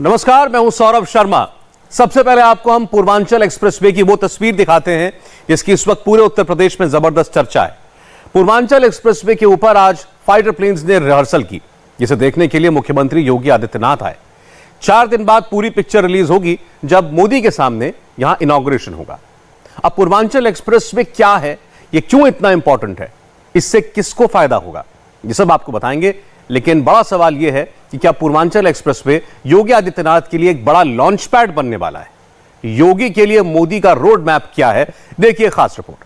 नमस्कार, मैं हूं सौरभ शर्मा। सबसे पहले आपको हम पूर्वांचल एक्सप्रेसवे की वो तस्वीर दिखाते हैं जिसकी इस वक्त पूरे उत्तर प्रदेश में जबरदस्त चर्चा है। पूर्वांचल एक्सप्रेसवे के ऊपर आज फाइटर प्लेन्स ने रिहर्सल की, जिसे देखने के लिए मुख्यमंत्री योगी आदित्यनाथ आए। 4 दिन बाद पूरी पिक्चर रिलीज होगी जब मोदी के सामने यहां इनॉग्रेशन होगा। अब पूर्वांचल एक्सप्रेसवे क्या है, ये क्यों इतना इंपॉर्टेंट है, इससे किसको फायदा होगा, ये सब आपको बताएंगे। लेकिन बड़ा सवाल यह है कि क्या पूर्वांचल एक्सप्रेसवे योगी आदित्यनाथ के लिए एक बड़ा लॉन्च पैड बनने वाला है? योगी के लिए मोदी का रोड मैप क्या है, देखिए खास रिपोर्ट।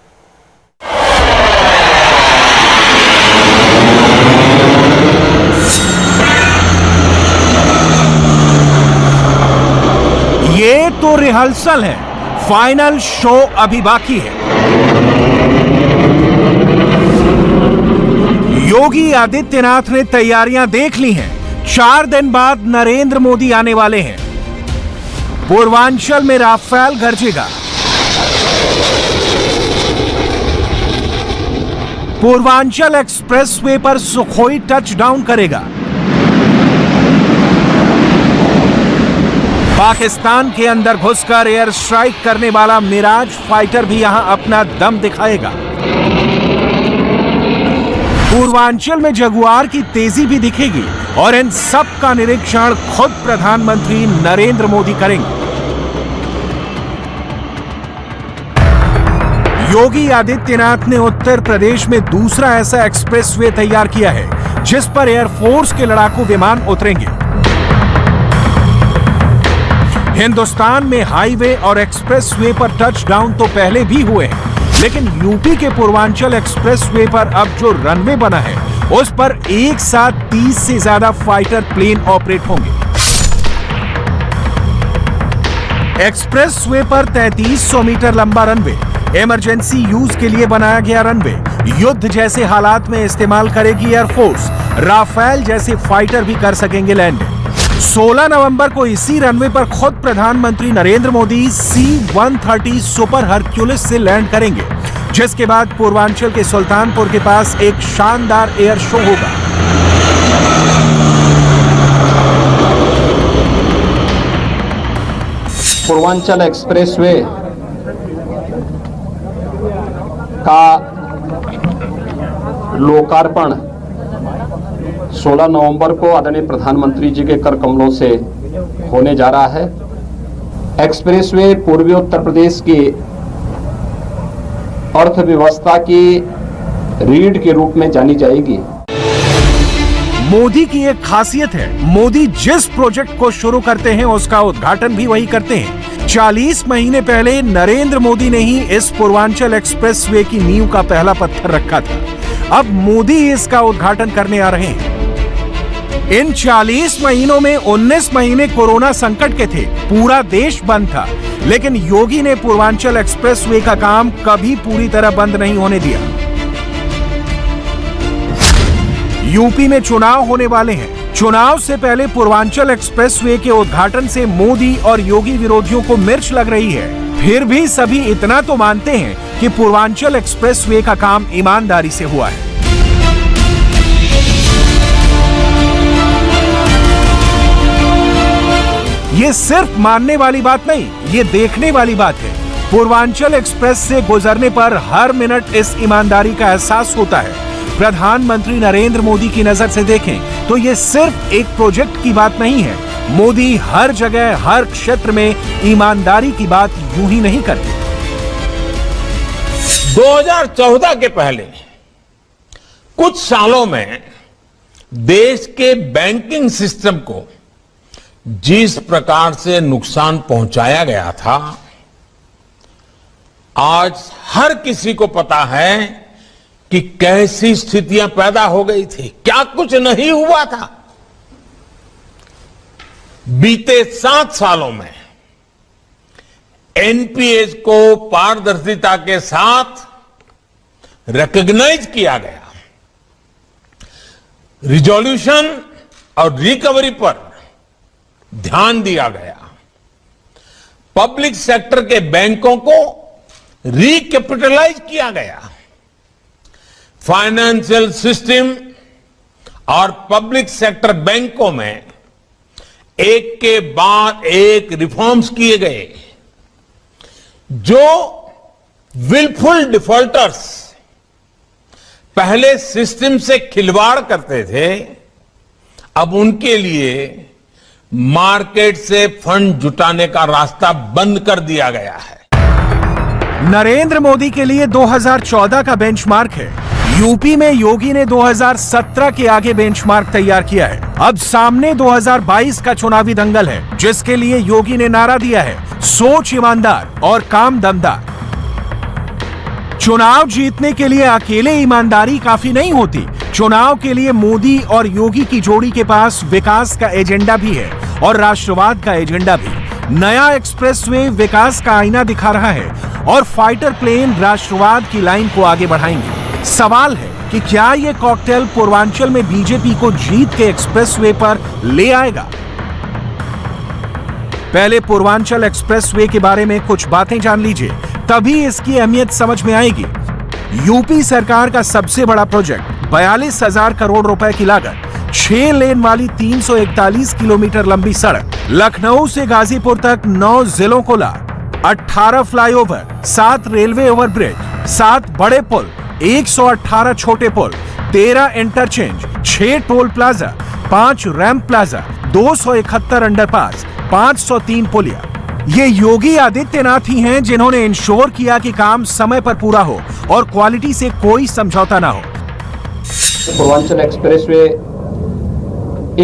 ये तो रिहर्सल है, फाइनल शो अभी बाकी है। योगी आदित्यनाथ ने तैयारियां देख ली हैं। 4 दिन बाद नरेंद्र मोदी आने वाले हैं। पूर्वांचल में राफेल गरजेगा। पूर्वांचल एक्सप्रेसवे पर सुखोई टचडाउन करेगा। पाकिस्तान के अंदर घुसकर एयर स्ट्राइक करने वाला मिराज फाइटर भी यहां अपना दम दिखाएगा। पूर्वांचल में जगुआर की तेजी भी दिखेगी और इन सब का निरीक्षण खुद प्रधानमंत्री नरेंद्र मोदी करेंगे। योगी आदित्यनाथ ने उत्तर प्रदेश में दूसरा ऐसा एक्सप्रेसवे तैयार किया है जिस पर एयरफोर्स के लड़ाकू विमान उतरेंगे। हिंदुस्तान में हाईवे और एक्सप्रेसवे पर टचडाउन तो पहले भी हुए हैं, लेकिन यूपी के पूर्वांचल एक्सप्रेसवे पर अब जो रनवे बना है उस पर एक साथ 30 से ज्यादा फाइटर प्लेन ऑपरेट होंगे। एक्सप्रेसवे पर 3300 मीटर लंबा रनवे इमरजेंसी यूज के लिए बनाया गया रनवे युद्ध जैसे हालात में इस्तेमाल करेगी एयरफोर्स। राफेल जैसे फाइटर भी कर सकेंगे लैंडिंग। 16 नवंबर को इसी रनवे पर खुद प्रधानमंत्री Narendra Modi C-130 super Hercules से लैंड करेंगे, जिसके बाद पूर्वांचल के सुल्तानपुर के पास एक शानदार एयर शो होगा। पूर्वांचल एक्सप्रेसवे का लोकार्पण 16 नवंबर को आदरणीय प्रधानमंत्री जी के कर कमलों से होने जा रहा है। एक्सप्रेसवे पूर्वी उत्तर प्रदेश की अर्थव्यवस्था की रीढ़ के रूप में जानी जाएगी। मोदी की एक खासियत है, मोदी जिस प्रोजेक्ट को शुरू करते हैं उसका उद्घाटन भी वही करते हैं। 40 महीने पहले नरेंद्र मोदी ने ही इस पूर्वांचल एक्सप्रेसवे की नींव का पहला पत्थर रखा था। अब मोदी इसका उद्घाटन करने आ रहे हैं। इन 40 महीनों में 19 महीने कोरोना संकट के थे, पूरा देश बंद था, लेकिन योगी ने पूर्वांचल एक्सप्रेसवे का काम कभी पूरी तरह बंद नहीं होने दिया। यूपी में चुनाव होने वाले हैं। चुनाव से पहले पूर्वांचल एक्सप्रेसवे के उद्घाटन से मोदी और योगी विरोधियों को मिर्च लग रही है। फिर भी सभी इतना तो मानते हैं कि पूर्वांचल एक्सप्रेसवे का काम ईमानदारी से हुआ है। ये सिर्फ मानने वाली बात नहीं, ये देखने वाली बात है। पूर्वांचल एक्सप्रेस से गुजरने पर हर मिनट इस ईमानदारी का एहसास होता है। प्रधानमंत्री नरेंद्र मोदी की नजर से देखें तो ये सिर्फ एक प्रोजेक्ट की बात नहीं है। मोदी हर जगह हर क्षेत्र में ईमानदारी की बात यूं ही नहीं करते। 2014 के पहले कुछ सालों में देश के बैंकिंग सिस्टम को जिस प्रकार से नुकसान पहुंचाया गया था, आज हर किसी को पता है कि कैसी स्थितियां पैदा हो गई थी, क्या कुछ नहीं हुआ था। बीते 7 सालों में एनपीएस को पारदर्शिता के साथ रिकॉग्नाइज किया गया। रिजोल्यूशन और रिकवरी पर ध्यान दिया गया। पब्लिक सेक्टर के बैंकों को रिकैपिटलाइज किया गया। फाइनेंशियल सिस्टम और पब्लिक सेक्टर बैंकों में एक के बाद एक रिफॉर्म्स किए गए। जो विलफुल डिफॉल्टर्स पहले सिस्टम से खिलवाड़ करते थे, अब उनके लिए मार्केट से फंड जुटाने का रास्ता बंद कर दिया गया है। नरेंद्र मोदी के लिए 2014 का बेंचमार्क है। यूपी में योगी ने 2017 के आगे बेंचमार्क तैयार किया है। अब सामने 2022 का चुनावी दंगल है, जिसके लिए योगी ने नारा दिया है, सोच ईमानदार और काम दमदार। चुनाव जीतने के लिए अकेले ईमानदारी काफी नहीं होती। चुनाव के लिए मोदी और योगी की जोड़ी के पास विकास का एजेंडा भी है और राष्ट्रवाद का एजेंडा भी। नया एक्सप्रेसवे विकास का आईना दिखा रहा है और फाइटर प्लेन राष्ट्रवाद की लाइन को आगे बढ़ाएंगे। सवाल है कि क्या यह कॉकटेल पूर्वांचल में बीजेपी को जीत के एक्सप्रेसवे पर ले आएगा? पहले पूर्वांचल एक्सप्रेसवे के बारे में कुछ बातें जान लीजिए, तभी इसकी अहमियत समझ में आएगी। यूपी सरकार का सबसे बड़ा प्रोजेक्ट 42,000 करोड़ रुपए की लागत, 6 लेन वाली 341 किलोमीटर लंबी सड़क, लखनऊ से गाजीपुर तक 9 जिलों को ला, 18 फ्लाईओवर, 7 रेलवे ओवरब्रिज, 7 बड़े पुल, 118 छोटे पुल, 13 interchange, 6 toll plaza, 5 ramp plaza, 271 underpass, 503 पुलिया। ये योगी आदित्यनाथ ही हैं जिन्होंने इंश्योर किया कि काम समय पर पूरा हो और क्वालिटी से कोई समझौता ना हो। पूर्वांचल एक्सप्रेसवे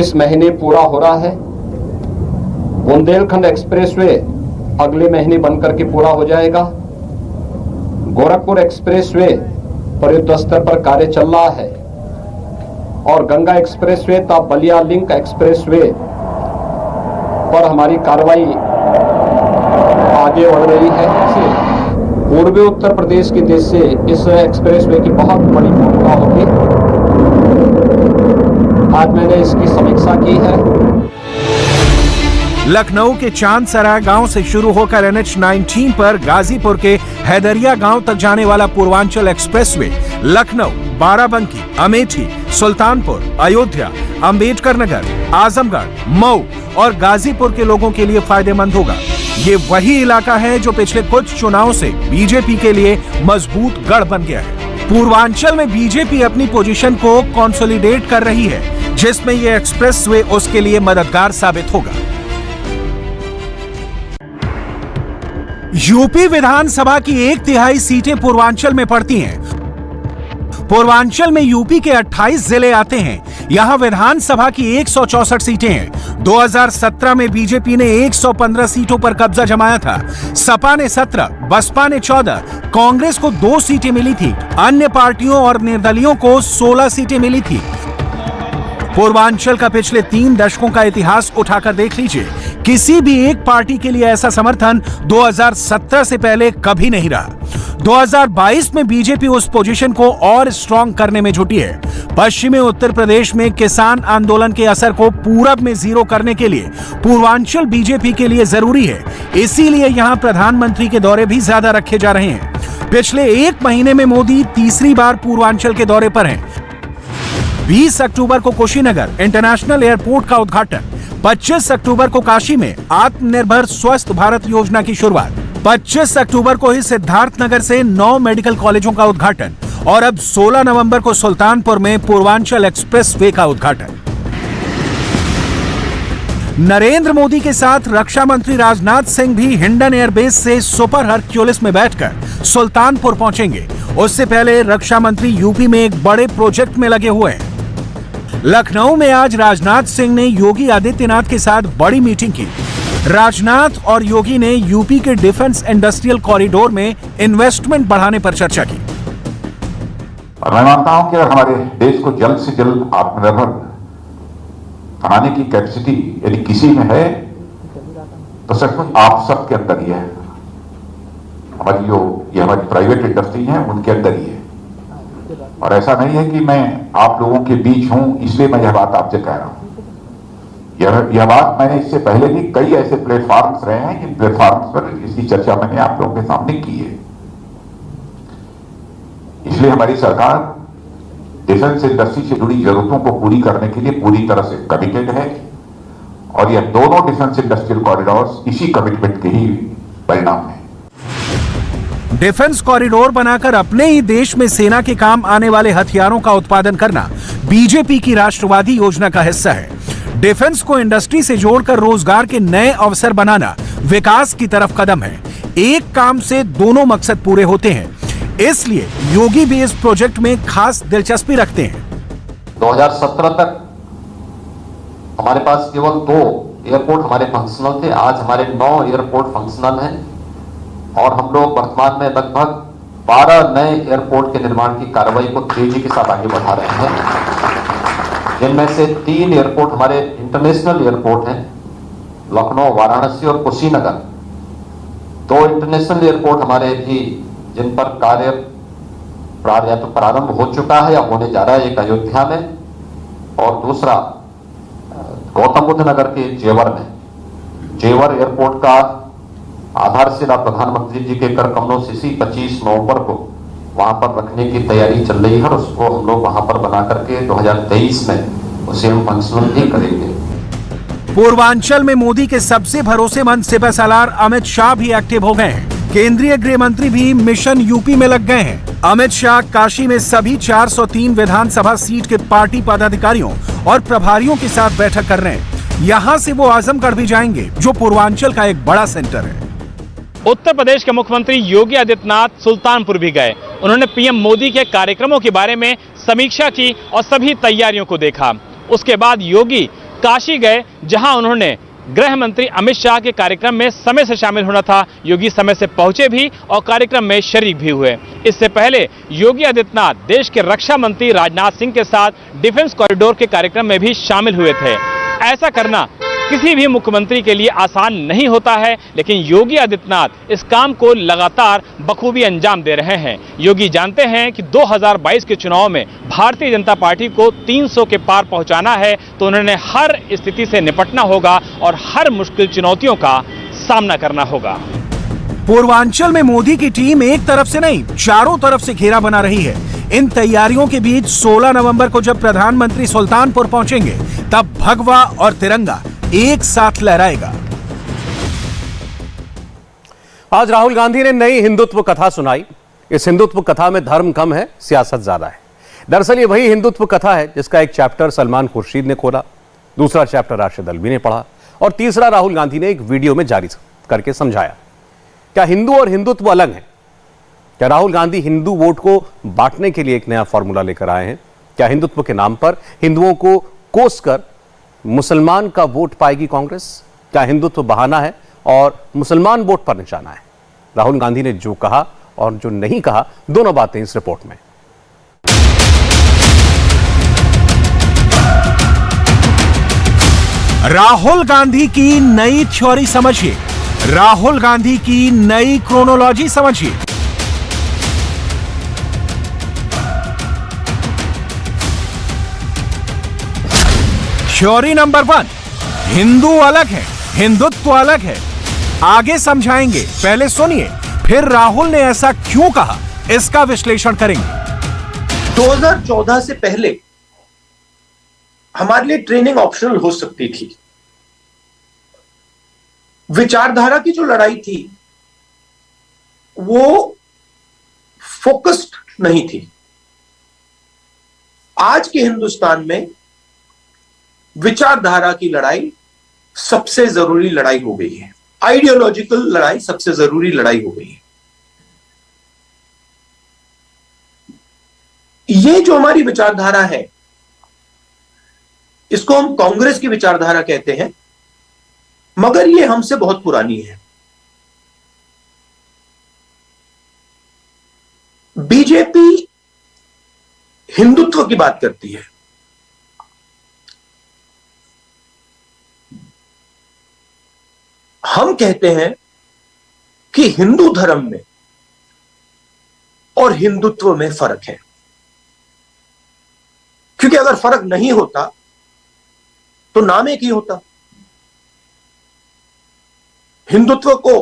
इस महीने पूरा हो रहा है। बुंदेलखंड एक्सप्रेसवे अगले महीने बनकर के पूरा हो जाएगा। गोरखपुर एक्सप्रेसवे पर युद्ध स्तर पर कार्य चल रहा है और गंगा एक्सप्रेसवे तथा बलिया लिंक एक्सप्रेसवे पर हमारी कार्रवाई आगे बढ़ रही है। पूर्वी उत्तर प्रदेश की देश से इस एक्सप्रेसवे की बहुत बड़ी भूमिका होगी। आज मैंने इसकी समीक्षा की है। लखनऊ के चांदसराय गांव से शुरू होकर NH-19 पर गाजीपुर के हैदरिया गांव तक जाने वाला पूर्वांचल एक्सप्रेसवे लखनऊ, बाराबंकी, अमेठी, सुल्तानपुर, अयोध्या, अंबेडकर नगर, आजमगढ़, मऊ और गाजीपुर के लोगों के लिए फायदेमंद होगा। ये वही इलाका है जो पिछले कुछ चुनावों से बीजेपी के लिए मजबूत गढ़ बन गया है। पूर्वांचल में बीजेपी अपनी पोजीशन को कंसोलिडेट कर रही है, जिसमें यह एक्सप्रेसवे उसके लिए मददगार साबित होगा। यूपी विधानसभा की 1/3 सीटें पूर्वांचल में पड़ती हैं। पूर्वांचल में यूपी के 28 जिले आते हैं। यहां विधानसभा की 164 सीटें हैं। 2017 में बीजेपी ने 115 सीटों पर कब्जा जमाया था। सपा ने 17, बसपा ने 14, कांग्रेस को 2 सीटें मिली थी। अन्य पार्टियों और निर्दलियों को 16 सीटें मिली थी। पूर्वांचल का पिछले 3 दशकों का इतिहास उठाकर देख लीजिए। किसी भी एक पार्टी के लिए ऐसा समर्थन 2017 से पहले कभी नहीं रहा। 2022 में बीजेपी उस पोजीशन को और स्ट्रॉन्ग करने में जुटी है। पश्चिमी उत्तर प्रदेश में किसान आंदोलन के असर को पूरब में जीरो करने के लिए पूर्वांचल बीजेपी के लिए जरूरी है। इसीलिए यहां प्रधानमंत्री के दौरे भी ज्यादा रखे जा रहे हैं। पिछले 1 महीने में मोदी तीसरी बार पूर्वांचल के दौरे पर हैं। 20 अक्टूबर को कुशीनगर इंटरनेशनल एयरपोर्ट का उद्घाटन, 25 अक्टूबर को काशी में आत्मनिर्भर स्वस्थ भारत योजना की शुरुआत, 25 अक्टूबर को ही सिद्धार्थनगर से 9 मेडिकल कॉलेजों का उद्घाटन और अब 16 नवंबर को सुल्तानपुर में पूर्वांचल एक्सप्रेसवे का उद्घाटन। नरेंद्र मोदी के साथ रक्षा मंत्री राजनाथ सिंह भी हिंडन एयरबेस से सुपर हरक्यूलिस में बैठकर सुल्तानपुर पहुंचेंगे। उससे पहले रक्षा मंत्री यूपी में एक बड़े प्रोजेक्ट में लगे हुए हैं। लखनऊ में आज राजनाथ सिंह ने योगी आदित्यनाथ के साथ बड़ी मीटिंग की। राजनाथ और योगी ने यूपी के डिफेंस इंडस्ट्रियल कॉरिडोर में इन्वेस्टमेंट बढ़ाने पर चर्चा की। और मैं मानता हूं कि हमारे देश को जल्द से जल्द आत्मनिर्भर बनाने की कैपेसिटी यदि किसी में है तो सचमुच आप सबके अंदर ही है। हमारी प्राइवेट इंडस्ट्री है उनके अंदर ही है। और ऐसा नहीं है कि मैं आप लोगों के बीच हूं इसलिए मैं यह बात आपसे कह रहा हूं। यह बात मैंने इससे पहले भी कई ऐसे प्लेटफॉर्म्स रहे हैं जिन प्लेटफॉर्म्स पर इसकी चर्चा मैंने आप लोगों के सामने की है। इसलिए हमारी सरकार डिफेंस इंडस्ट्री से जुड़ी जरूरतों को पूरी करने के लिए पूरी तरह से कमिटेड है और यह दोनों डिफेंस इंडस्ट्रियल कॉरिडोर इसी कमिटमेंट के ही परिणाम है। डिफेंस कॉरिडोर बनाकर अपने ही देश में सेना के काम आने वाले हथियारों का उत्पादन करना बीजेपी की राष्ट्रवादी योजना का हिस्सा है। डिफेंस को इंडस्ट्री से जोड़कर रोजगार के नए अवसर बनाना विकास की तरफ कदम है। एक काम से दोनों मकसद पूरे होते हैं, इसलिए योगी भी इस प्रोजेक्ट में खास दिलचस्पी रखते हैं। 2017 तक हमारे पास केवल 2 एयरपोर्ट हमारे फंक्शनल थे। आज हमारे 9 एयरपोर्ट फंक्शनल हैं और हम लोग वर्तमान में लगभग 12 नए एयरपोर्ट के निर्माण की कार्रवाई को तेजी के साथ आगे बढ़ा रहे हैं, जिनमें से 3 एयरपोर्ट हमारे इंटरनेशनल एयरपोर्ट हैं, लखनऊ, वाराणसी और कुशीनगर। 2 इंटरनेशनल एयरपोर्ट हमारे भी जिन पर कार्य या तो प्रारंभ हो चुका है या होने जा रहा है, एक अयोध्या में और दूसरा गौतम बुद्ध नगर के जेवर में। जेवर एयरपोर्ट का आधारशिला प्रधानमंत्री जी के कर कमलों से इसी 25 नवंबर को वहां पर रखने की तैयारी चल रही है और उसको हम लोग वहां पर बना करके 2023 में उसे हम फंक्शनल भी करेंगे। पूर्वांचल में मोदी के सबसे भरोसेमंद सिपहसालार अमित शाह भी एक्टिव हो गए हैं। केंद्रीय गृह मंत्री भी मिशन यूपी में लग गए हैं। अमित शाह काशी में सभी 403 विधानसभा सीट के पार्टी पदाधिकारियों और प्रभारियों के साथ बैठक कर रहे हैं। यहां से वो आजमगढ़ भी जाएंगे, जो पूर्वांचल का एक बड़ा सेंटर है। उत्तर प्रदेश के मुख्यमंत्री योगी आदित्यनाथ सुल्तानपुर भी गए। उन्होंने पीएम मोदी के कार्यक्रमों के बारे में समीक्षा की और सभी तैयारियों को देखा। उसके बाद योगी काशी गए, जहां उन्होंने गृह मंत्री अमित शाह के कार्यक्रम में समय से शामिल होना था। योगी समय से पहुंचे भी और कार्यक्रम में शरीक भी हुए। इससे पहले योगी आदित्यनाथ देश के रक्षा मंत्री राजनाथ सिंह के साथ डिफेंस कॉरिडोर के कार्यक्रम में भी शामिल हुए थे। ऐसा करना किसी भी मुख्यमंत्री के लिए आसान नहीं होता है, लेकिन योगी आदित्यनाथ इस काम को लगातार बखूबी अंजाम दे रहे हैं। योगी जानते हैं कि 2022 के चुनाव में भारतीय जनता पार्टी को 300 के पार पहुंचाना है, तो उन्होंने हर स्थिति से निपटना होगा और हर मुश्किल चुनौतियों का सामना करना होगा। पूर्वांचल में मोदी की टीम एक तरफ से नहीं, चारों तरफ से घेरा बना रही है। इन तैयारियों के बीच 16 नवंबर को जब प्रधानमंत्री सुल्तानपुर पहुंचेंगे, तब भगवा और तिरंगा एक साथ लहराएगा। आज राहुल गांधी ने नई हिंदुत्व कथा सुनाई। इस हिंदुत्व कथा में धर्म कम है, सियासत ज्यादा है। दरअसल ये वही हिंदुत्व कथा है जिसका एक चैप्टर सलमान खुर्शीद ने खोला, दूसरा चैप्टर राशिद अल्वी ने पढ़ा और तीसरा राहुल गांधी ने एक वीडियो में जारी करके समझाया। क्या हिंदू और हिंदुत्व अलग है? क्या राहुल गांधी हिंदू वोट को बांटने के लिए एक नया फॉर्मूला लेकर आए हैं? क्या हिंदुत्व के नाम पर हिंदुओं को कोसकर मुसलमान का वोट पाएगी कांग्रेस? क्या हिंदुत्व बहाना है और मुसलमान वोट पर निशाना है? राहुल गांधी ने जो कहा और जो नहीं कहा, दोनों बातें इस रिपोर्ट में। राहुल गांधी की नई थ्योरी समझिए, राहुल गांधी की नई क्रोनोलॉजी समझिए। थ्योरी नंबर 1, हिंदू अलग है, हिंदुत्व अलग है। आगे समझाएंगे, पहले सुनिए, फिर राहुल ने ऐसा क्यों कहा, इसका विश्लेषण करेंगे। 2014 से पहले हमारे लिए ट्रेनिंग ऑप्शनल हो सकती थी। विचारधारा की जो लड़ाई थी वो फोकस्ड नहीं थी। आज के हिंदुस्तान में विचारधारा की लड़ाई सबसे जरूरी लड़ाई हो गई है। आइडियोलॉजिकल लड़ाई सबसे जरूरी लड़ाई हो गई है। ये जो हमारी विचारधारा है, इसको हम कांग्रेस की विचारधारा कहते हैं, मगर ये हमसे बहुत पुरानी है। बीजेपी हिंदुत्व की बात करती है, हम कहते हैं कि हिंदू धर्म में और हिंदुत्व में फर्क है। क्योंकि अगर फर्क नहीं होता तो नाम एक ही होता। हिंदुत्व को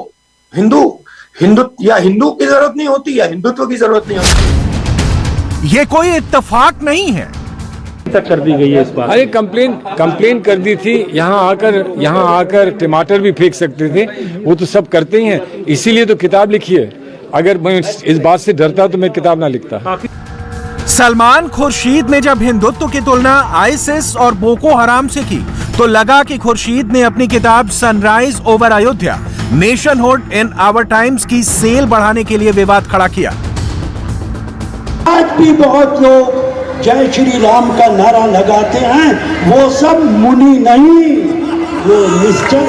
हिंदू की जरूरत नहीं होती या हिंदुत्व की जरूरत नहीं होती। यह कोई इत्तेफाक नहीं है। तक कर दी गई है इस बार? अरे कंप्लेन कर दी थी। यहाँ आकर टमाटर भी फेंक सकते थे, वो तो सब करते ही हैं, इसीलिए तो किताब लिखी है। अगर मैं इस बात से डरता तो मैं किताब ना लिखता। सलमान खुर्शीद ने जब हिंदुत्व की तुलना आईएसआईएस और बोको हराम से की तो लगा कि खुर्शीद ने अपनी किताब sunrise over Ayodhya nationhood in our times की सेल बढ़ाने के लिए विवाद खड़ा किया। आज भी बहुत लोग जय श्री राम का नारा लगाते हैं, वो सब मुनि नहीं, वो निश्चय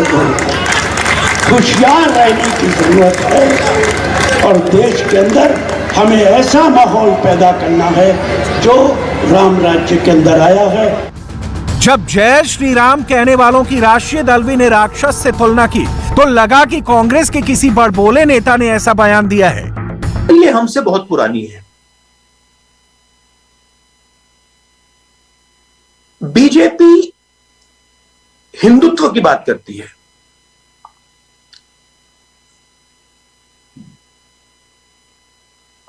होशियार रहने की जरूरत है और देश के अंदर हमें ऐसा माहौल पैदा करना है जो राम राज्य के अंदर आया है। जब जय श्री राम कहने वालों की राष्ट्रीय दलवी ने राक्षस से तुलना की तो लगा कि कांग्रेस के किसी बड़बोले नेता ने ऐसा बयान दिया है। ये हमसे बहुत पुरानी है। बीजेपी हिंदुत्व की बात करती है,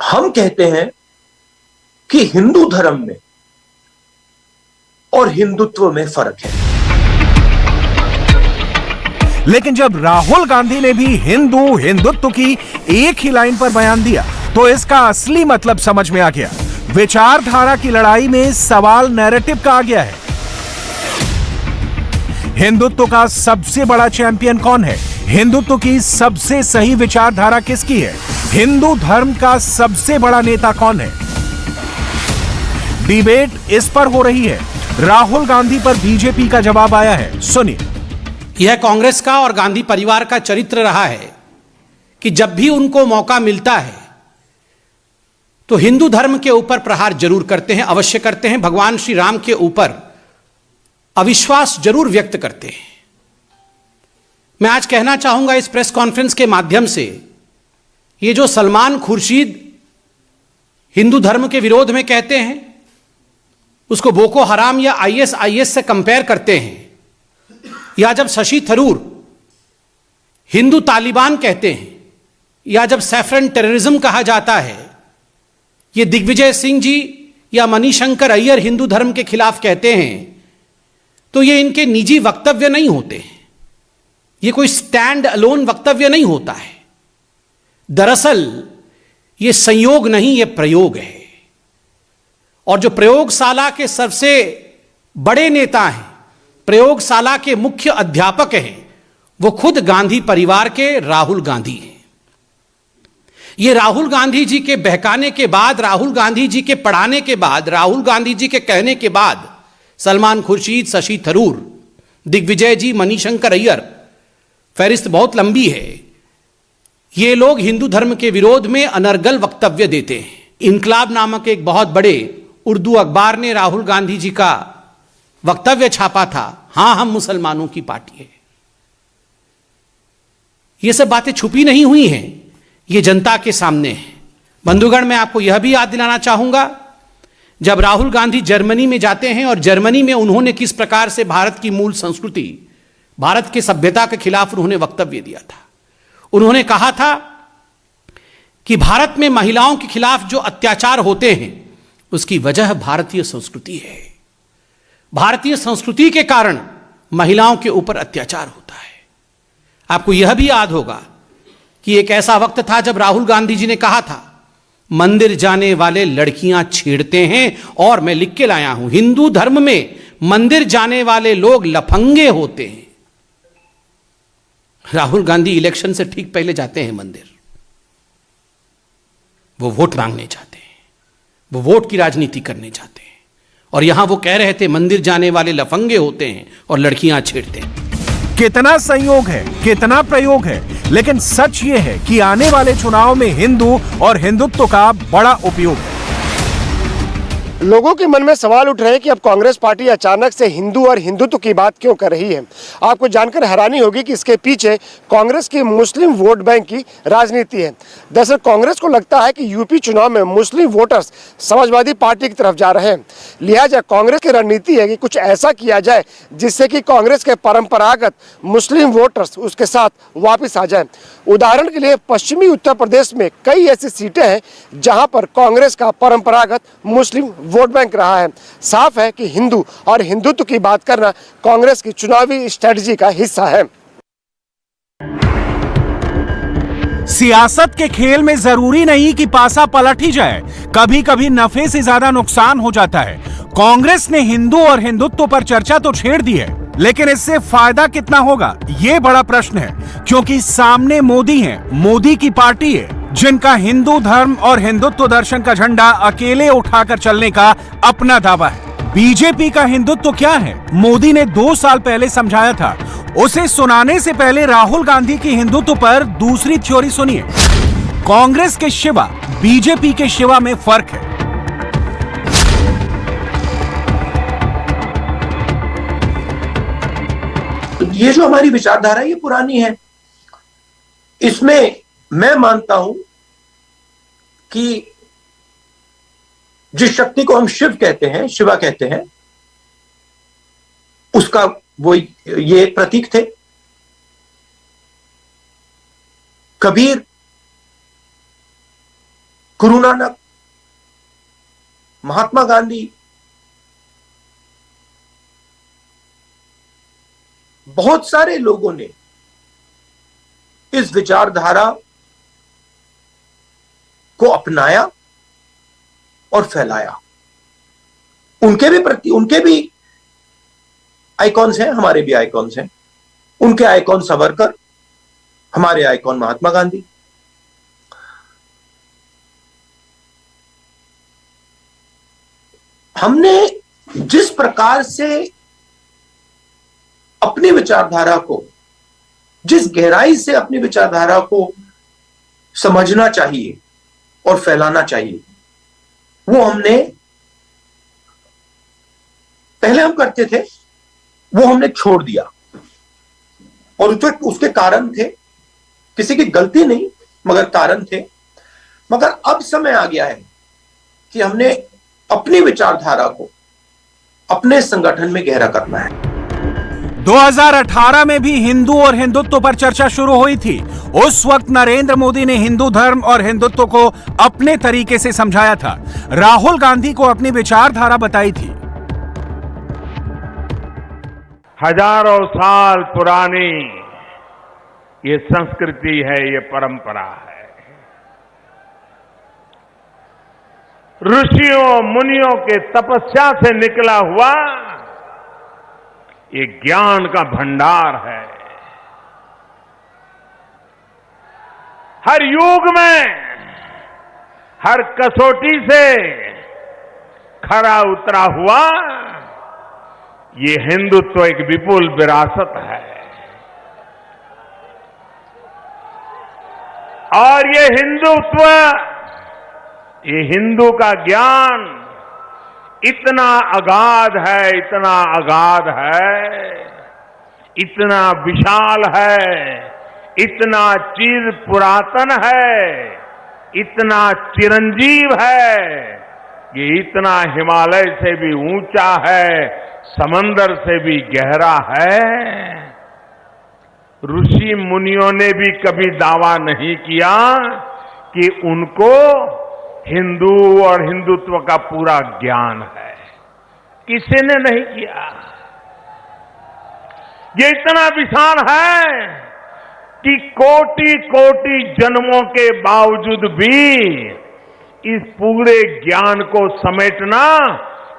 हम कहते हैं कि हिंदू धर्म में और हिंदुत्व में फर्क है। लेकिन जब राहुल गांधी ने भी हिंदुत्व की एक ही लाइन पर बयान दिया तो इसका असली मतलब समझ में आ गया। विचारधारा की लड़ाई में सवाल नैरेटिव का आ गया है। हिंदुत्व का सबसे बड़ा चैंपियन कौन है? हिंदुत्व की सबसे सही विचारधारा किसकी है? हिंदू धर्म का सबसे बड़ा नेता कौन है? डिबेट इस पर हो रही है। राहुल गांधी पर बीजेपी का जवाब आया है, सुनिए। यह कांग्रेस का और गांधी परिवार का चरित्र रहा है कि जब भी उनको मौका मिलता है तो हिंदू धर्म के ऊपर प्रहार जरूर करते हैं, अवश्य करते हैं। भगवान श्री राम के ऊपर अविश्वास जरूर व्यक्त करते हैं। मैं आज कहना चाहूंगा इस प्रेस कॉन्फ्रेंस के माध्यम से, ये जो सलमान खुर्शीद हिंदू धर्म के विरोध में कहते हैं, उसको बोको हराम या आईएस से कंपेयर करते हैं, या जब शशि थरूर हिंदू तालिबान कहते हैं, या जब सैफरन टेररिज्म कहा जाता है, ये दिग्विजय सिंह जी या मणिशंकर अय्यर हिंदू धर्म के खिलाफ कहते हैं, तो ये इनके निजी वक्तव्य नहीं होते हैं, ये कोई स्टैंड अलोन वक्तव्य नहीं होता है। दरअसल ये संयोग नहीं, ये प्रयोग है। और जो प्रयोगशाला के सबसे बड़े नेता हैं, प्रयोगशाला के मुख्य अध्यापक हैं, वो खुद गांधी परिवार के राहुल गांधी हैं। ये राहुल गांधी जी के बहकाने के बाद, राहुल गांधी जी के पढ़ाने के बाद, राहुल गांधी जी के कहने के बाद सलमान खुर्शीद, शशि थरूर, दिग्विजय जी, मणिशंकर अय्यर, फहरिस्त बहुत लंबी है, ये लोग हिंदू धर्म के विरोध में अनर्गल वक्तव्य देते हैं। इनकलाब नामक एक बहुत बड़े उर्दू अखबार ने राहुल गांधी जी का वक्तव्य छापा था, हां हम मुसलमानों की पार्टी है। ये सब बातें छुपी नहीं हुई हैं, ये जनता के सामने है। बंधुगण, मैं आपको यह भी याद दिलाना चाहूंगा, जब राहुल गांधी जर्मनी में जाते हैं और जर्मनी में उन्होंने किस प्रकार से भारत की मूल संस्कृति, भारत की सभ्यता के खिलाफ उन्होंने वक्तव्य दिया था। उन्होंने कहा था कि भारत में महिलाओं के खिलाफ जो अत्याचार होते हैं उसकी वजह भारतीय संस्कृति है। भारतीय संस्कृति के कारण महिलाओं के ऊपर अत्याचार होता है। आपको यह भी याद होगा कि एक ऐसा वक्त था जब राहुल गांधी जी ने कहा था, मंदिर जाने वाले लड़कियां छेड़ते हैं, और मैं लिख के लाया हूं, हिंदू धर्म में मंदिर जाने वाले लोग लफंगे होते हैं। राहुल गांधी इलेक्शन से ठीक पहले जाते हैं मंदिर, वो वोट मांगने जाते हैं, वो वोट की राजनीति करने जाते हैं, और यहां वो कह रहे थे मंदिर जाने वाले लफंगे होते हैं और लड़कियां छेड़ते हैं। कितना संयोग है, कितना प्रयोग है, लेकिन सच ये है कि आने वाले चुनाव में हिंदू और हिंदुत्व का बड़ा उपयोग है। लोगों के मन में सवाल उठ रहे हैं कि अब कांग्रेस पार्टी अचानक से हिंदू और हिंदुत्व की बात क्यों कर रही है। आपको जानकर हैरानी होगी कि इसके पीछे कांग्रेस की मुस्लिम वोट बैंक की राजनीति है। दरअसल कांग्रेस को लगता है कि यूपी चुनाव में मुस्लिम वोटर्स समाजवादी पार्टी की तरफ जा रहे हैं, लिहाजा कांग्रेस की रणनीति है कि कुछ ऐसा किया जाए जिससे कि कांग्रेस के परंपरागत मुस्लिम वोटर्स उसके साथ वापिस आ जाए। उदाहरण के लिए पश्चिमी उत्तर प्रदेश में कई ऐसी सीटें हैं जहां पर कांग्रेस का परंपरागत मुस्लिम वोट बैंक रहा है। साफ है कि हिंदू और हिंदुत्व की बात करना कांग्रेस की चुनावी स्ट्रेटजी का हिस्सा है। सियासत के खेल में जरूरी नहीं कि पासा पलट ही जाए, कभी कभी नफे से ज्यादा नुकसान हो जाता है। कांग्रेस ने हिंदू और हिंदुत्व पर चर्चा तो छेड़ दी है, लेकिन इससे फायदा कितना होगा, ये बड़ा प्रश्न है, क्योंकि सामने मोदी हैं, मोदी की पार्टी है, जिनका हिंदू धर्म और हिंदुत्व दर्शन का झंडा अकेले उठाकर चलने का अपना दावा है। बीजेपी का हिंदुत्व क्या है, मोदी ने 2 साल पहले समझाया था। उसे सुनाने से पहले राहुल गांधी की हिंदुत्व पर दूसरी थ्योरी सुनिए। कांग्रेस के शिवा, बीजेपी के शिवा में फर्क है। ये जो हमारी विचारधारा ये पुरानी है। इसमें मैं मानता हूं कि जिस शक्ति को हम शिव कहते हैं, शिवा कहते हैं, उसका वो ये प्रतीक थे। कबीर, गुरु नानक, महात्मा गांधी, बहुत सारे लोगों ने इस विचारधारा को अपनाया और फैलाया। उनके भी आइकॉन्स हैं, हमारे भी आइकॉन्स हैं। उनके आइकॉन सावरकर, हमारे आइकॉन महात्मा गांधी। हमने जिस प्रकार से अपनी विचारधारा को, जिस गहराई से अपनी विचारधारा को समझना चाहिए और फैलाना चाहिए, वो हमने पहले हम करते थे, वो हमने छोड़ दिया। और उसके कारण थे, किसी की गलती नहीं मगर कारण थे। मगर अब समय आ गया है कि हमने अपनी विचारधारा को अपने संगठन में गहरा करना है। 2018 में भी हिंदू और हिंदुत्व पर चर्चा शुरू हुई थी। उस वक्त नरेंद्र मोदी ने हिंदू धर्म और हिंदुत्व को अपने तरीके से समझाया था। राहुल गांधी को अपनी विचारधारा बताई थी। हजारों साल पुरानी ये संस्कृति है, ये परंपरा है। ऋषियों मुनियों के तपस्या से निकला हुआ ये ज्ञान का भंडार है। हर युग में, हर कसौटी से खरा उतरा हुआ ये हिंदुत्व एक विपुल विरासत है। और ये हिंदुत्व, ये हिंदू का ज्ञान इतना अगाध है, इतना अगाध है, इतना विशाल है, इतना चिर पुरातन है, इतना चिरंजीव है, ये इतना हिमालय से भी ऊंचा है, समंदर से भी गहरा है। ऋषि मुनियों ने भी कभी दावा नहीं किया कि उनको हिंदू और हिंदुत्व का पूरा ज्ञान है। किसी ने नहीं किया। ये इतना विशाल है कि कोटि कोटि जन्मों के बावजूद भी इस पूरे ज्ञान को समेटना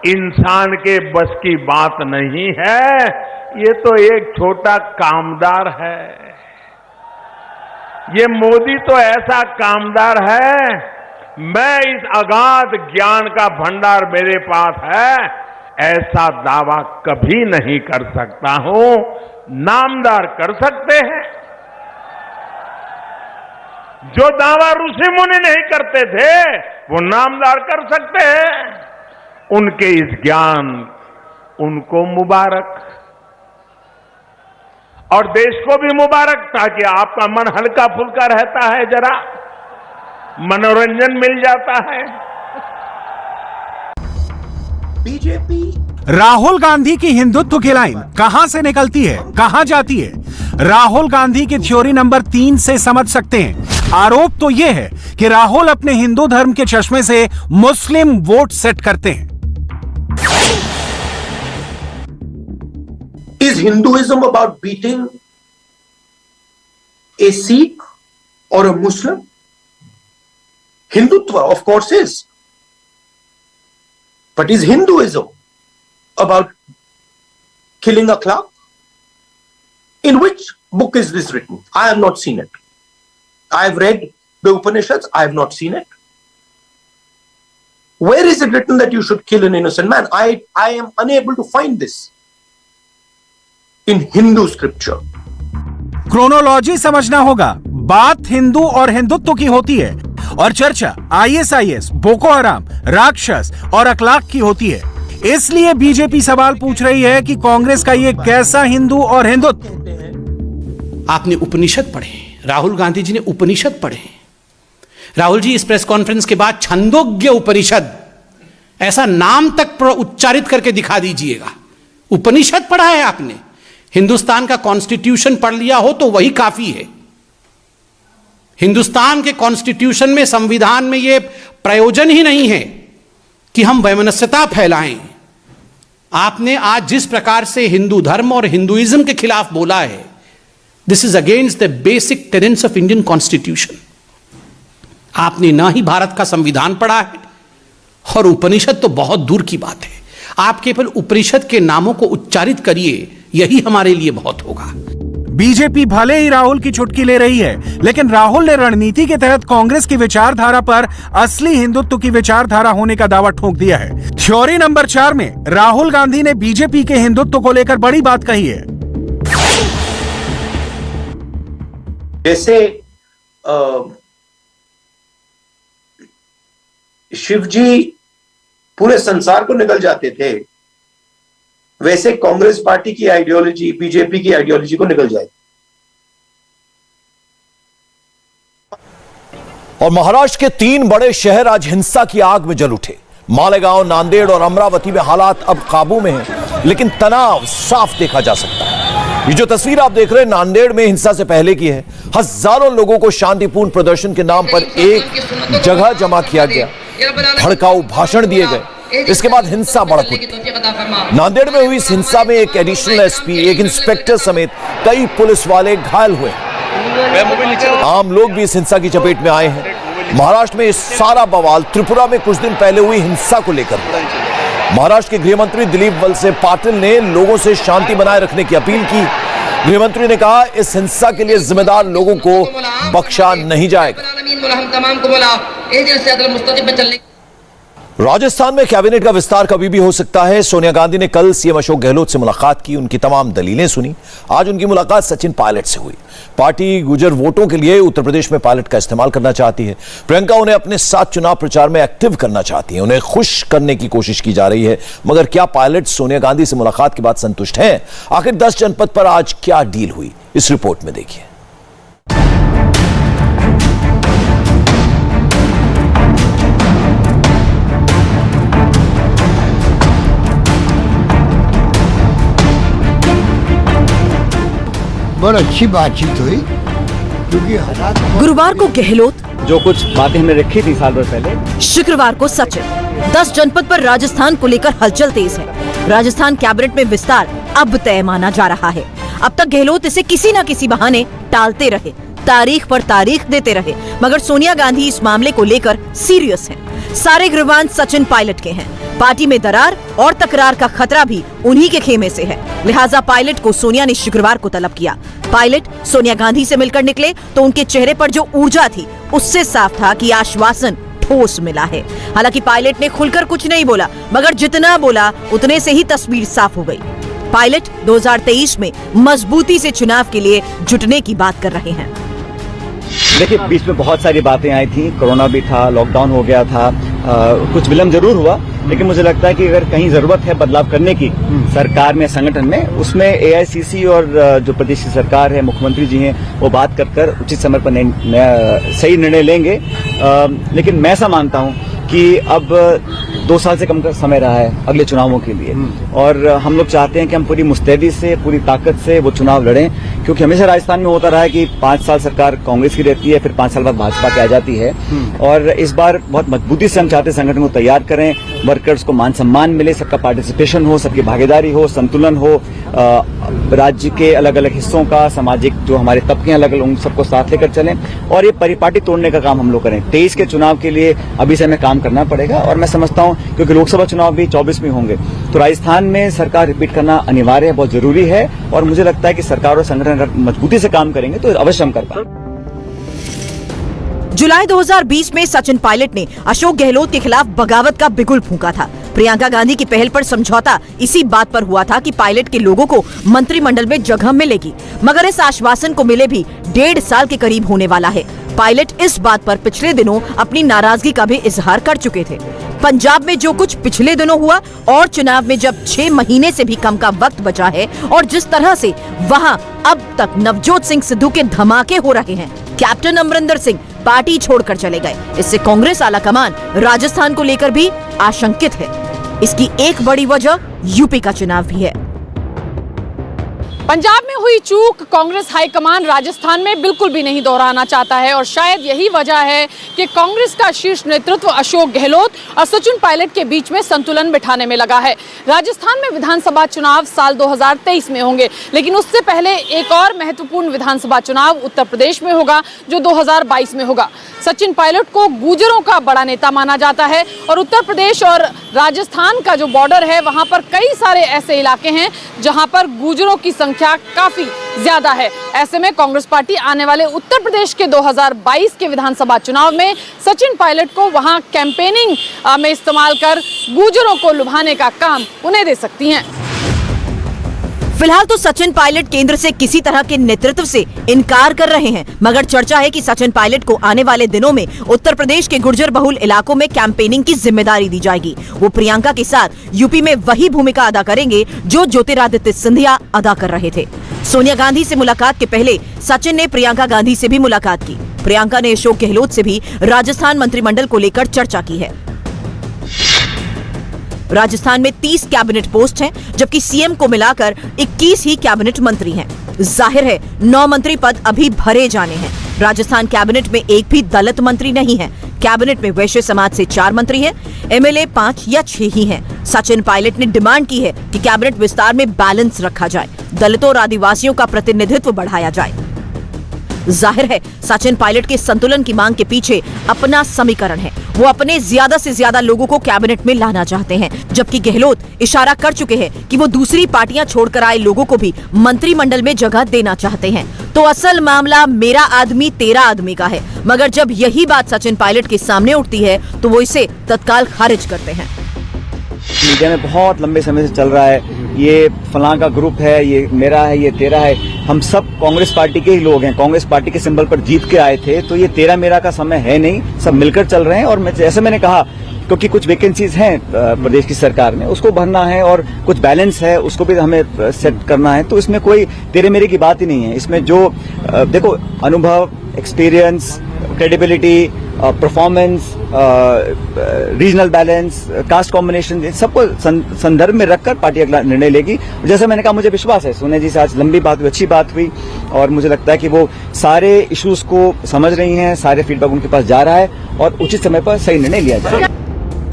इंसान के बस की बात नहीं है। ये तो एक छोटा कामदार है। ये मोदी तो ऐसा कामदार है, मैं इस अगाध ज्ञान का भंडार मेरे पास है, ऐसा दावा कभी नहीं कर सकता हूं। नामदार कर सकते हैं। जो दावा ऋषि मुनि नहीं करते थे वो नामदार कर सकते हैं। उनके इस ज्ञान, उनको मुबारक, और देश को भी मुबारक, ताकि आपका मन हल्का फुल्का रहता है, जरा मनोरंजन मिल जाता है। बीजेपी, राहुल गांधी की हिंदुत्व की लाइन कहां से निकलती है, कहां जाती है, राहुल गांधी की थ्योरी नंबर 3 से समझ सकते हैं। आरोप तो यह है कि राहुल अपने हिंदू धर्म के चश्मे से मुस्लिम वोट सेट करते हैं। Is Hinduism about beating a Sikh or a Muslim? Hindutva, of course, is. But is Hinduism about killing a clerk? In which book is this written? I have not seen it. I have read the Upanishads. I have not seen it. Where is it written that you should kill an innocent man? I am unable to find this in Hindu scripture. Chronology समझना होगा। बात हिंदू और हिंदुत्व की होती है और चर्चा ISIS, Boko हराम, राक्षस और अखलाक की होती है। इसलिए बीजेपी सवाल पूछ रही है कि कांग्रेस का ये कैसा हिंदू और हिंदुत्व। आपने उपनिषद पढ़े, राहुल गांधी जी ने उपनिषद पढ़े। राहुल जी, इस प्रेस कॉन्फ्रेंस के बाद छंदोग्य उपनिषद ऐसा नाम तक उच्चारित करके दिखा दीजिएगा। उपनिषद पढ़ा है आपने? हिंदुस्तान का कॉन्स्टिट्यूशन पढ़ लिया हो तो वही काफी है। हिंदुस्तान के कॉन्स्टिट्यूशन में, संविधान में यह प्रयोजन ही नहीं है कि हम वैमनस्यता फैलाएं। आपने आज जिस प्रकार से हिंदू धर्म और हिंदुइज्म के खिलाफ बोला है, this is against the basic tenants of Indian constitution. आपने ना ही भारत का संविधान पढ़ा है और उपनिषद तो बहुत दूर की बात है। आप केवल उपनिषद के नामों को उच्चारित करिए, यही हमारे लिए बहुत होगा। बीजेपी भले ही राहुल की चुटकी ले रही है, लेकिन राहुल ने रणनीति के तहत कांग्रेस की विचारधारा पर असली हिंदुत्व की विचारधारा होने का दावा ठोक दिया है। थ्योरी नंबर 4 में राहुल गांधी ने बीजेपी के हिंदुत्व को लेकर बड़ी बात कही है। जैसे शिव जी पूरे संसार को निगल जाते थे, वैसे कांग्रेस पार्टी की आइडियोलॉजी बीजेपी की आइडियोलॉजी को निगल जाएगी। और महाराष्ट्र के 3 बड़े शहर आज हिंसा की आग में जल उठे। मालेगांव, नांदेड़ और अमरावती में हालात अब काबू में हैं, लेकिन तनाव साफ देखा जा सकता है। ये जो तस्वीर आप देख रहे हैं नांदेड़ में हिंसा से पहले की है। हजारों लोगों को शांतिपूर्ण प्रदर्शन के नाम पर एक जगह जमा किया गया, भड़काऊ भाषण दिए गए, इसके बाद हिंसा भड़क उठी। नांदेड़ में हुई इस हिंसा में एक एडिशनल एसपी, एक इंस्पेक्टर समेत कई पुलिस वाले घायल हुए। आम लोग भी इस हिंसा की चपेट में आए हैं। महाराष्ट्र में इस सारा बवाल त्रिपुरा में कुछ दिन पहले हुई हिंसा को लेकर हुआ। महाराष्ट्र के गृह मंत्री दिलीप वलसे पाटिल ने लोगों से शांति बनाए रखने की अपील की। गृह मंत्री ने कहा, इस हिंसा के लिए जिम्मेदार लोगों को बख्शा नहीं जाएगा। राजस्थान में कैबिनेट का विस्तार कभी भी हो सकता है। सोनिया गांधी ने कल सीएम अशोक गहलोत से मुलाकात की, उनकी तमाम दलीलें सुनी। आज उनकी मुलाकात सचिन पायलट से हुई। पार्टी गुर्जर वोटों के लिए उत्तर प्रदेश में पायलट का इस्तेमाल करना चाहती है। प्रियंका उन्हें अपने साथ चुनाव प्रचार में एक्टिव करना चाहती है, उन्हें खुश करने की कोशिश की जा रही है। मगर क्या पायलट सोनिया गांधी से मुलाकात के बाद संतुष्ट हैं? आखिर 10 जनपद पर आज क्या डील हुई, इस रिपोर्ट में देखिए। बहुत अच्छी बातचीत हुई, क्योंकि गुरुवार को गहलोत, जो कुछ बातें हमने रखी थी साल भर पहले, शुक्रवार को सचिन। 10 जनपद पर राजस्थान को लेकर हलचल तेज है। राजस्थान कैबिनेट में विस्तार अब तय माना जा रहा है। अब तक गहलोत इसे किसी न किसी बहाने टालते रहे, तारीख पर तारीख देते रहे, मगर सोनिया गांधी इस मामले को लेकर सीरियस हैं। सारे गिरबान सचिन पायलट के हैं। पार्टी में दरार और तकरार का खतरा भी उन्हीं के खेमे से है, लिहाजा पायलट को सोनिया ने शुक्रवार को तलब किया। पायलट सोनिया गांधी से मिलकर निकले तो उनके चेहरे पर जो ऊर्जा थी उससे साफ था कि आश्वासन ठोस मिला है। हालांकि पायलट ने खुलकर कुछ नहीं बोला, मगर जितना बोला उतने से ही तस्वीर साफ हो गई। पायलट 2023 में मजबूती से चुनाव के लिए जुटने की बात कर रहे हैं। देखिए, बीच में बहुत सारी बातें आई थी, कोरोना भी था, लॉकडाउन हो गया था, कुछ विलम्ब जरूर हुआ, लेकिन मुझे लगता है कि अगर कहीं जरूरत है बदलाव करने की सरकार में, संगठन में, उसमें एआईसीसी और जो प्रदेश की सरकार है, मुख्यमंत्री जी हैं, वो बात कर उचित समय पर सही निर्णय लेंगे। लेकिन मैं ऐसा मानता हूं कि अब 2 साल से कम का समय रहा है अगले चुनावों के लिए, और हम लोग चाहते हैं कि हम पूरी मुस्तैदी से, पूरी ताकत से वो चुनाव लड़ें, क्योंकि हमेशा राजस्थान में होता रहा है कि 5 साल सरकार कांग्रेस की रहती है, फिर 5 साल बाद भाजपा की आ जाती है। और इस बार बहुत मजबूती से हम चाहते हैं संगठन को तैयार करें, वर्कर्स को मान सम्मान मिले, सबका पार्टिसिपेशन हो, सबकी भागीदारी हो, संतुलन हो, राज्य के अलग अलग हिस्सों का, सामाजिक जो हमारे तबके अलग अलग, उन सबको साथ लेकर चलें और ये परिपाटी तोड़ने का काम हम लोग करें। 23 के चुनाव के लिए अभी से हमें काम करना पड़ेगा और मैं समझता हूं क्योंकि लोकसभा चुनाव भी 24 में होंगे, तो राजस्थान में सरकार रिपीट करना अनिवार्य है, बहुत जरूरी है और मुझे लगता है कि सरकार और संगठन अगर मजबूती से काम करेंगे तो अवश्य हम कर पाएंगे। जुलाई 2020 में सचिन पायलट ने अशोक गहलोत के खिलाफ बगावत का बिगुल फूंका था। प्रियंका गांधी की पहल पर समझौता इसी बात पर हुआ था कि पायलट के लोगों को मंत्रिमंडल में जगह मिलेगी, मगर इस आश्वासन को मिले भी 1.5 साल के करीब होने वाला है। पायलट इस बात पर पिछले दिनों अपनी नाराजगी का भी इजहार कर चुके थे। पंजाब में जो कुछ पिछले दिनों हुआ और चुनाव में जब 6 महीने से भी कम का वक्त बचा है और जिस तरह से वहां अब तक नवजोत सिंह सिद्धू के धमाके हो रहे हैं, कैप्टन अमरिंदर सिंह पार्टी छोड़कर चले गए, इससे कांग्रेस आलाकमान राजस्थान को लेकर भी आशंकित है। इसकी एक बड़ी वजह यूपी का चुनाव भी है। पंजाब में हुई चूक कांग्रेस हाईकमान राजस्थान में बिल्कुल भी नहीं दोहराना चाहता है और शायद यही वजह है कि कांग्रेस का शीर्ष नेतृत्व अशोक गहलोत और सचिन पायलट के बीच में संतुलन बिठाने में लगा है। राजस्थान में विधानसभा चुनाव साल 2023 में होंगे, लेकिन उससे पहले एक और महत्वपूर्ण विधानसभा चुनाव उत्तर प्रदेश में होगा जो 2022 में होगा। सचिन पायलट को गुर्जरों का बड़ा नेता माना जाता है और उत्तर प्रदेश और राजस्थान का जो बॉर्डर है वहां पर कई सारे ऐसे इलाके हैं जहां पर गुर्जरों की संख्या काफी ज्यादा है। ऐसे में कांग्रेस पार्टी आने वाले उत्तर प्रदेश के 2022 के विधानसभा चुनाव में सचिन पायलट को वहां कैंपेनिंग में इस्तेमाल कर गुर्जरों को लुभाने का काम उन्हें दे सकती हैं। फिलहाल तो सचिन पायलट केंद्र से किसी तरह के नेतृत्व से इनकार कर रहे हैं, मगर चर्चा है कि सचिन पायलट को आने वाले दिनों में उत्तर प्रदेश के गुर्जर बहुल इलाकों में कैंपेनिंग की जिम्मेदारी दी जाएगी। वो प्रियंका के साथ यूपी में वही भूमिका अदा करेंगे जो ज्योतिरादित्य सिंधिया अदा कर रहे थे। सोनिया गांधी से मुलाकात के पहले सचिन ने प्रियंका गांधी से भी मुलाकात की। प्रियंका ने अशोक गहलोत से भी राजस्थान मंत्रिमंडल को लेकर चर्चा की है। राजस्थान में 30 कैबिनेट पोस्ट हैं, जबकि सीएम को मिलाकर 21 ही कैबिनेट मंत्री हैं। जाहिर है 9 मंत्री पद अभी भरे जाने हैं। राजस्थान कैबिनेट में एक भी दलित मंत्री नहीं है। कैबिनेट में वैश्य समाज से 4 मंत्री हैं, एमएलए 5 या 6 ही हैं। सचिन पायलट ने डिमांड की है कि कैबिनेट विस्तार में बैलेंस रखा जाए, दलितों और आदिवासियों का प्रतिनिधित्व बढ़ाया जाए। जाहिर है सचिन पायलट के संतुलन की मांग के पीछे अपना समीकरण है। वो अपने ज्यादा से ज्यादा लोगों को कैबिनेट में लाना चाहते हैं, जबकि गहलोत इशारा कर चुके हैं कि वो दूसरी पार्टियां छोड़कर आए लोगों को भी मंत्रिमंडल में जगह देना चाहते हैं। तो असल मामला मेरा आदमी तेरा आदमी का है, मगर जब यही बात सचिन पायलट के सामने उठती है तो वो इसे तत्काल खारिज करते हैं। मीडिया में बहुत लंबे समय से चल रहा है, ये फलां का ग्रुप है, ये मेरा है, ये तेरा है। हम सब कांग्रेस पार्टी के ही लोग हैं, कांग्रेस पार्टी के सिंबल पर जीत के आए थे, तो ये तेरा मेरा का समय है नहीं, सब मिलकर चल रहे हैं। और जैसे मैंने कहा, क्योंकि कुछ वैकेंसीज हैं प्रदेश की सरकार में, उसको भरना है और कुछ बैलेंस है उसको भी हमें सेट करना है, तो इसमें कोई तेरे मेरे की बात ही नहीं है। इसमें जो देखो अनुभव, experience, credibility, performance, regional balance, cast combination, सबको संदर्भ में रखकर पार्टी अगला निर्णय लेगी। जैसे मैंने कहा, मुझे विश्वास है, सोनिया जी से आज लंबी बात हुई, अच्छी बात हुई और मुझे लगता है कि वो सारे इश्यूज को समझ रही हैं, सारे फीडबैक उनके पास जा रहा है और उचित समय पर सही निर्णय लिया जाएगा।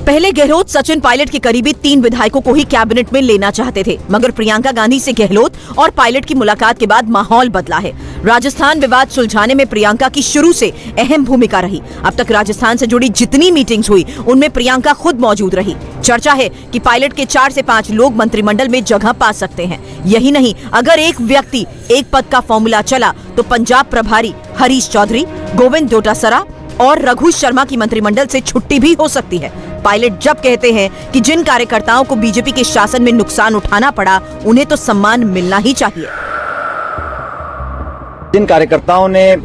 पहले गहलोत सचिन पायलट के करीबी 3 विधायकों को ही कैबिनेट में लेना चाहते थे, मगर प्रियंका गांधी से गहलोत और पायलट की मुलाकात के बाद माहौल बदला है। राजस्थान विवाद सुलझाने में प्रियंका की शुरू से अहम भूमिका रही। अब तक राजस्थान से जुड़ी जितनी मीटिंग्स हुई उनमें प्रियंका खुद मौजूद रही। चर्चा है कि पायलट के 4 से 5 लोग मंत्रिमंडल में जगह पा सकते हैं। यही नहीं, अगर एक व्यक्ति एक पद का फॉर्मूला चला तो पंजाब प्रभारी हरीश चौधरी, गोविंद डोटासरा और रघु शर्मा की मंत्रिमंडल से छुट्टी भी हो सकती है। पायलट जब कहते हैं कि जिन कार्यकर्ताओं को बीजेपी के शासन में नुकसान उठाना पड़ा, उन्हें तो सम्मान मिलना ही चाहिए। जिन कार्यकर्ताओं ने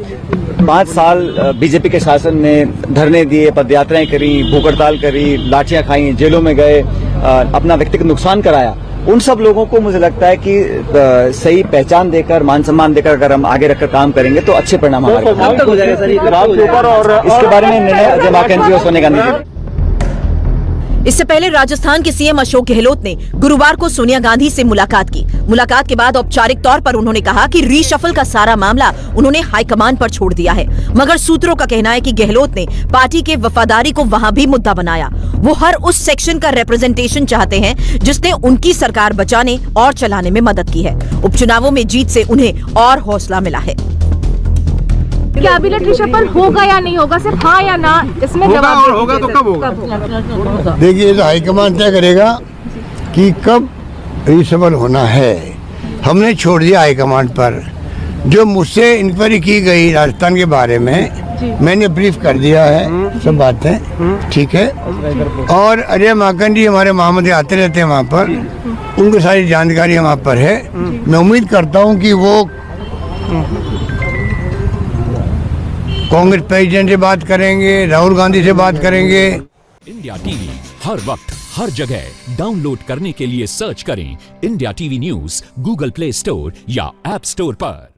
5 साल बीजेपी के शासन में धरने दिए, पदयात्राएं करी, भूख हड़ताल करी, लाठियां खाई, जेलों में गए, अपना व्यक्तिगत नुकसान कराया, उन सब लोगों को मुझे लगता है कि सही पहचान देकर, मान सम्मान देकर अगर हम आगे रखकर काम करेंगे तो अच्छे परिणाम हमारे हो जाएगा सर। इसके बारे में निर्णय अजय माकन जी और सोनिया गांधी जी। इससे पहले राजस्थान के सीएम अशोक गहलोत ने गुरुवार को सोनिया गांधी से मुलाकात की। मुलाकात के बाद औपचारिक तौर पर उन्होंने कहा कि रीशफल का सारा मामला उन्होंने हाईकमान पर छोड़ दिया है, मगर सूत्रों का कहना है कि गहलोत ने पार्टी के वफादारी को वहां भी मुद्दा बनाया। वो हर उस सेक्शन का रिप्रेजेंटेशन चाहते हैं जिसने उनकी सरकार बचाने और चलाने में मदद की है। उपचुनावों में जीत से उन्हें और हौसला मिला है। कैबिनेट रिशफल होगा या नहीं होगा, सिर्फ हाँ या ना इसमें जवाब होगा तो कब होगा? देखिए, तो हाईकमान तय करेगा कि कब रिशफल होना है। हमने छोड़ दिया हाईकमान पर। जो मुझसे इंक्वायरी की गई राजस्थान के बारे में, मैंने ब्रीफ कर दिया है, सब बातें ठीक है। और अजय माकन जी हमारे महामंत्री आते रहते हैं वहाँ पर, उनको सारी जानकारी वहाँ पर है। मैं उम्मीद करता हूँ कि वो कांग्रेस प्रेसिडेंट से बात करेंगे, राहुल गांधी से बात करेंगे। इंडिया टीवी हर वक्त हर जगह डाउनलोड करने के लिए सर्च करें India TV news Google play store या ऐप स्टोर पर।